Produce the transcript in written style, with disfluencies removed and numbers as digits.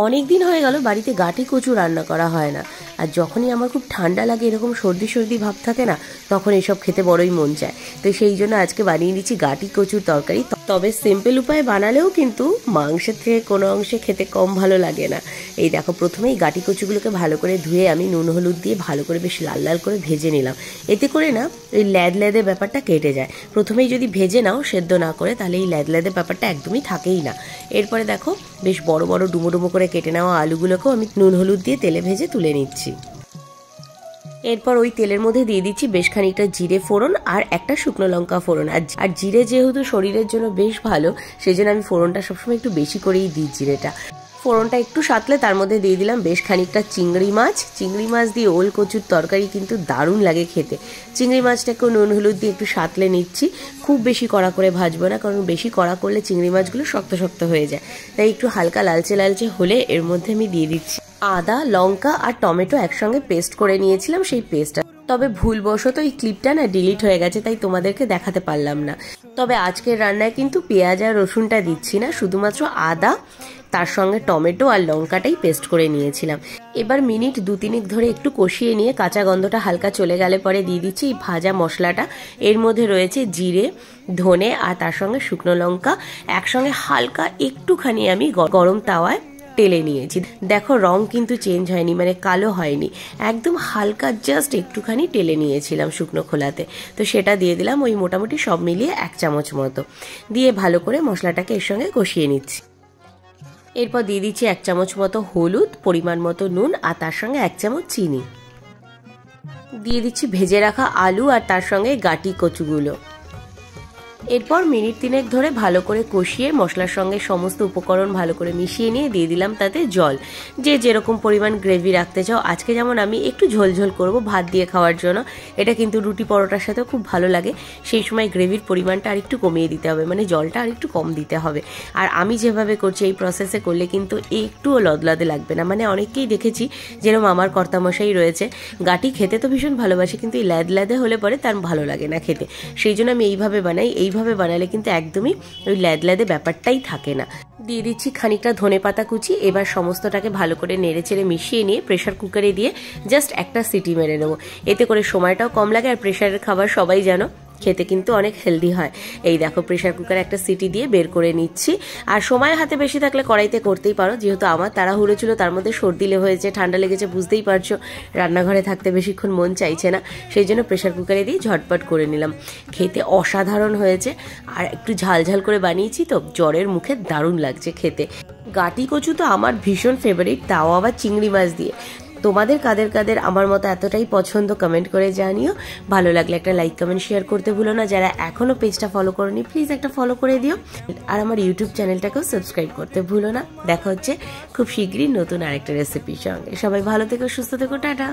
অনেক দিন হয়ে গেল বাড়িতে গাটি কচু রান্না করা হয় না। আর যখনই আমার খুব ঠান্ডা লাগে, এরকম সর্দি সর্দি ভাব থাকে না, তখন এসব খেতে বড়ই মন চায়। তো সেই জন্য আজকে বানিয়ে নিচ্ছি গাটি কচুর তরকারি। তবে সিম্পল উপায়ে বানালেও কিন্তু মাংসের থেকে কোনো অংশে খেতে কম ভালো লাগে না। এই দেখো, প্রথমেই গাটি কচুগুলোকে ভালো করে ধুয়ে আমি নুন হলুদ দিয়ে ভালো করে বেশ লাল লাল করে ভেজে নিলাম। এতে করে না ওই ল্যাদ ল্যাদে ব্যাপারটা কেটে যায়। প্রথমেই যদি ভেজে নাও সেদ্ধ না করে, তাহলে এই ল্যাদ ল্যাদে ব্যাপারটা একদমই থাকেই না। এরপরে দেখো, বেশ বড় বড় ডুমো ডুমো করে কেটে নেওয়া আলুগুলোকেও আমি নুন হলুদ দিয়ে তেলে ভেজে তুলে নিচ্ছি। এরপর ওই তেলের মধ্যে দিয়ে দিচ্ছি বেশ খানিকটা জিরে ফোড়ন আর একটা শুকনো লঙ্কা ফোড়ন। আর জিরে যেহেতু শরীরের জন্য বেশ ভালো, সেই জন্য আমি ফোড়নটা সবসময় একটু বেশি করেই দিই জিরেটা। ফোড়নটা একটু সাতলে তার মধ্যে দিয়ে দিলাম বেশ খানিকটা চিংড়ি মাছ। চিংড়ি মাছ দিয়ে ওল কচুর তরকারি কিন্তু দারুণ লাগে খেতে। চিংড়ি মাছটাকেও নুন হলুদ দিয়ে একটু সাতলে নিচ্ছি। খুব বেশি কড়া করে ভাজবো না, কারণ বেশি কড়া করলে চিংড়ি মাছগুলো শক্ত শক্ত হয়ে যায়। তাই একটু হালকা লালচে লালচে হলে এর মধ্যে আমি দিয়ে দিচ্ছি আদা, লঙ্কা আর টমেটো একসঙ্গে পেস্ট করে নিয়েছিলাম, সেই পেস্টটা। তবে ভুলবশত এই ক্লিপটা না ডিলিট হয়ে গেছে, তাই তোমাদেরকে দেখাতে পারলাম না। তবে আজকের রান্নায় কিন্তু পেঁয়াজ আর রসুনটা দিচ্ছি না, শুধুমাত্র আদা, তার সঙ্গে টমেটো আর লঙ্কাটাই পেস্ট করে নিয়েছিলাম। এবার মিনিট 2-3 ধরে একটু কষিয়ে নিয়ে কাঁচা গন্ধটা হালকা চলে গেলে পরে দিয়ে দিচ্ছি এই ভাজা মশলাটা। এর মধ্যে রয়েছে জিরে, ধনে আর তার সঙ্গে শুকনো লঙ্কা। একসঙ্গে হালকা একটুখানি আমি গরম তাওয়ায় টেলে নিয়েছি। দেখো, রং কিন্তু চেঞ্জ হয়নি, মানে কালো হয়নি, একদম হালকা জাস্ট একটুখানি টেলে নিয়েছিলাম শুকনো খোলাতে। তো সেটা দিয়ে দিলাম, ওই মোটামুটি সব মিলিয়ে 1 চামচ মতো দিয়ে ভালো করে মশলাটাকে এর সঙ্গে কষিয়ে নিচ্ছি। এরপর দিয়ে দিচ্ছি 1 চামচ মতো হলুদ, পরিমাণ মতো নুন আর তার সঙ্গে 1 চামচ চিনি। দিয়ে দিচ্ছি ভেজে রাখা আলু আর তার সঙ্গে গাটি কচুগুলো। এরপর মিনিট 3 ধরে ভালো করে কষিয়ে মশলার সঙ্গে সমস্ত উপকরণ ভালো করে মিশিয়ে নিয়ে দিয়ে দিলাম তাতে জল। যে যেরকম পরিমাণ গ্রেভি রাখতে চাও, আজকে যেমন আমি একটু ঝোলঝোল করব ভাত দিয়ে খাওয়ার জন্য, এটা কিন্তু রুটি পরোটার সাথেও খুব ভালো লাগে। সেই সময় গ্রেভির পরিমাণটা আর একটু কমিয়ে দিতে হবে, মানে জলটা আর একটু কম দিতে হবে। আর আমি যেভাবে করছি এই প্রসেসে করলে কিন্তু একটুও লদলাদে লাগবে না। মানে অনেককেই দেখেছি, যেরকম আমার কর্তামশাই রয়েছে, গাটি খেতে তো ভীষণ ভালোবাসে, কিন্তু এই ল্যাদ ল্যাদে হলে পরে তার ভালো লাগে না খেতে। সেই জন্য আমি এইভাবে বানাই। এইভাবে বানালে কিন্তু একদমই ওই ল্যাদ ল্যাদে ব্যাপারটাই থাকে না। দিয়ে দিচ্ছি খানিকটা ধনেপাতা কুচি। এবার সমস্তটাকে ভালো করে নেড়ে চেড়ে মিশিয়ে নিয়ে প্রেশার কুকারে দিয়ে জাস্ট একটা সিটি মেরে নেবো। এতে করে সময়টাও কম লাগে, আর প্রেশারের খাবার সবাই জানো খেতে কিন্তু অনেক হেলদি হয়। এই দেখো, প্রেশার কুকারে একটা সিটি দিয়ে বের করে নিচ্ছি। আর সময় হাতে বেশি থাকলে কড়াইতে করতেই পারো, যেহেতু আমার তাড়াহুড়ো ছিল, তার মধ্যে সর্দি হয়েছে, ঠান্ডা লেগেছে, বুঝতেই পারছো, রান্নাঘরে থাকতে বেশিক্ষণ মন চাইছে না। সেই জন্য প্রেশার কুকারে দিয়ে ঝটপট করে নিলাম। খেতে অসাধারণ হয়েছে, আর একটু ঝালঝাল করে বানিয়েছি তো, জ্বরের মুখে দারুণ লাগছে খেতে। গাটি কচু তো আমার ভীষণ ফেভারিট, তাও আবার চিংড়ি মাছ দিয়ে। তোমাদের কাদের কাদের আমার মতো এতটাই পছন্দ কমেন্ট করে জানিও। ভালো লাগলে একটা লাইক, কমেন্ট, শেয়ার করতে ভুলো না। যারা এখনো পেজটা ফলো করোনি, প্লিজ একটা ফলো করে দিও। আর আমার ইউটিউব চ্যানেলটাকেও সাবস্ক্রাইব করতে ভুলো না। দেখা হচ্ছে খুব শীঘ্রই নতুন আরেকটা রেসিপির সঙ্গে। সবাই ভালো থেকো, সুস্থ থেকো, টাটা।